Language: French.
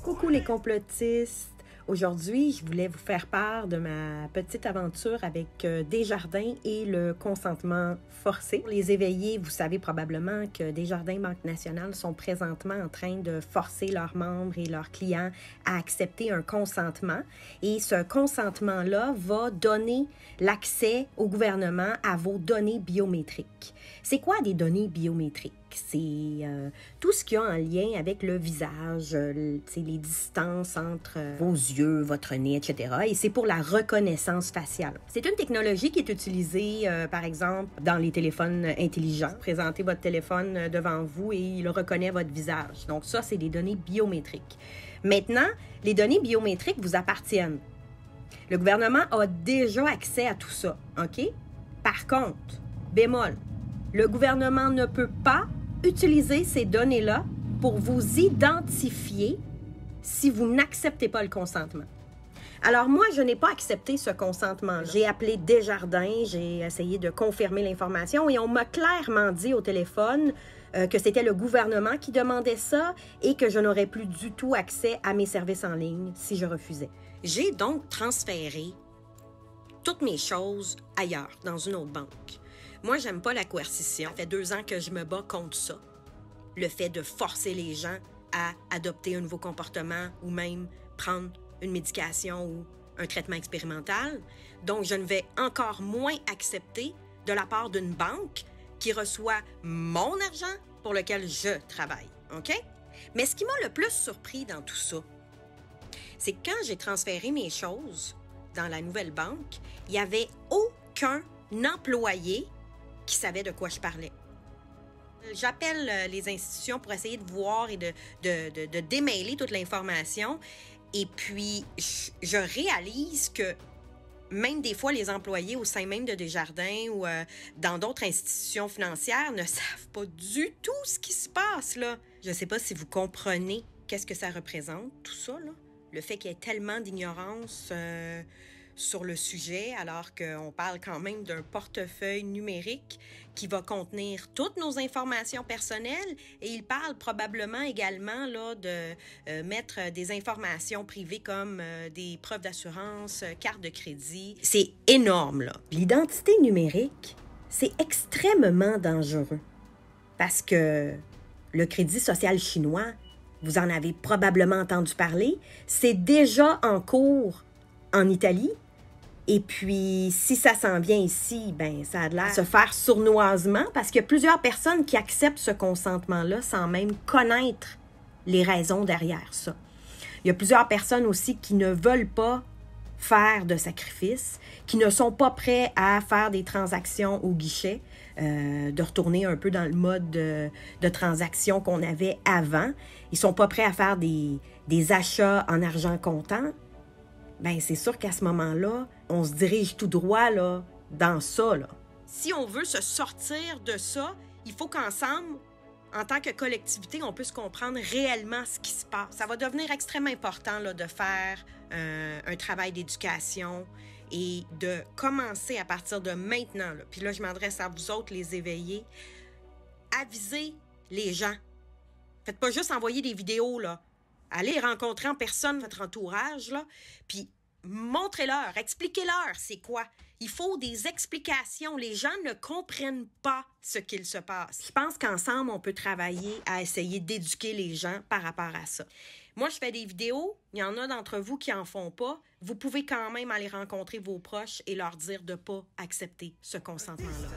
Coucou les complotistes! Aujourd'hui, je voulais vous faire part de ma petite aventure avec Desjardins et le consentement forcé. Les éveillés, vous savez probablement que Desjardins Banque Nationale sont présentement en train de forcer leurs membres et leurs clients à accepter un consentement. Et ce consentement-là va donner l'accès au gouvernement à vos données biométriques. C'est quoi des données biométriques? C'est tout ce qu'il y a en lien avec le visage, les distances entre vos yeux, votre nez, etc. Et c'est pour la reconnaissance faciale. C'est une technologie qui est utilisée, par exemple, dans les téléphones intelligents. Présentez votre téléphone devant vous et il reconnaît votre visage. Donc ça, c'est des données biométriques. Maintenant, les données biométriques vous appartiennent. Le gouvernement a déjà accès à tout ça, OK? Par contre, bémol, le gouvernement ne peut pas utiliser ces données-là pour vous identifier si vous n'acceptez pas le consentement. Alors moi, je n'ai pas accepté ce consentement-là. J'ai appelé Desjardins, j'ai essayé de confirmer l'information et on m'a clairement dit au téléphone que c'était le gouvernement qui demandait ça et que je n'aurais plus du tout accès à mes services en ligne si je refusais. J'ai donc transféré toutes mes choses ailleurs, dans une autre banque. Moi, j'aime pas la coercition. Ça fait 2 ans que je me bats contre ça. Le fait de forcer les gens à adopter un nouveau comportement ou même prendre une médication ou un traitement expérimental. Donc, je ne vais encore moins accepter de la part d'une banque qui reçoit mon argent pour lequel je travaille. OK? Mais ce qui m'a le plus surpris dans tout ça, c'est que quand j'ai transféré mes choses dans la nouvelle banque, il n'y avait aucun employé qui savait de quoi je parlais. J'appelle les institutions pour essayer de voir et de démêler toute l'information. Et puis, je réalise que même des fois, les employés au sein même de Desjardins ou dans d'autres institutions financières ne savent pas du tout ce qui se passe, là. Je ne sais pas si vous comprenez qu'est-ce que ça représente, tout ça, là. Le fait qu'il y ait tellement d'ignorance sur le sujet, alors qu'on parle quand même d'un portefeuille numérique qui va contenir toutes nos informations personnelles et il parle probablement également là, de mettre des informations privées comme des preuves d'assurance, carte de crédit. C'est énorme, là. L'identité numérique, c'est extrêmement dangereux parce que le Crédit social chinois, vous en avez probablement entendu parler, c'est déjà en cours en Italie. Et puis, si ça s'en vient ici, ben ça a l'air de se faire sournoisement parce qu'il y a plusieurs personnes qui acceptent ce consentement-là sans même connaître les raisons derrière ça. Il y a plusieurs personnes aussi qui ne veulent pas faire de sacrifices, qui ne sont pas prêts à faire des transactions au guichet, de retourner un peu dans le mode de transaction qu'on avait avant. Ils ne sont pas prêts à faire des achats en argent comptant. Bien, c'est sûr qu'à ce moment-là, on se dirige tout droit là, dans ça. Là. Si on veut se sortir de ça, il faut qu'ensemble, en tant que collectivité, on puisse comprendre réellement ce qui se passe. Ça va devenir extrêmement important là, de faire un travail d'éducation et de commencer à partir de maintenant. Là. Puis là, je m'adresse à vous autres, les éveillés. Avisez les gens. Faites pas juste envoyer des vidéos, là. Allez rencontrer en personne votre entourage, là, puis montrez-leur, expliquez-leur c'est quoi. Il faut des explications. Les gens ne comprennent pas ce qu'il se passe. Je pense qu'ensemble, on peut travailler à essayer d'éduquer les gens par rapport à ça. Moi, je fais des vidéos. Il y en a d'entre vous qui en font pas. Vous pouvez quand même aller rencontrer vos proches et leur dire de ne pas accepter ce consentement-là.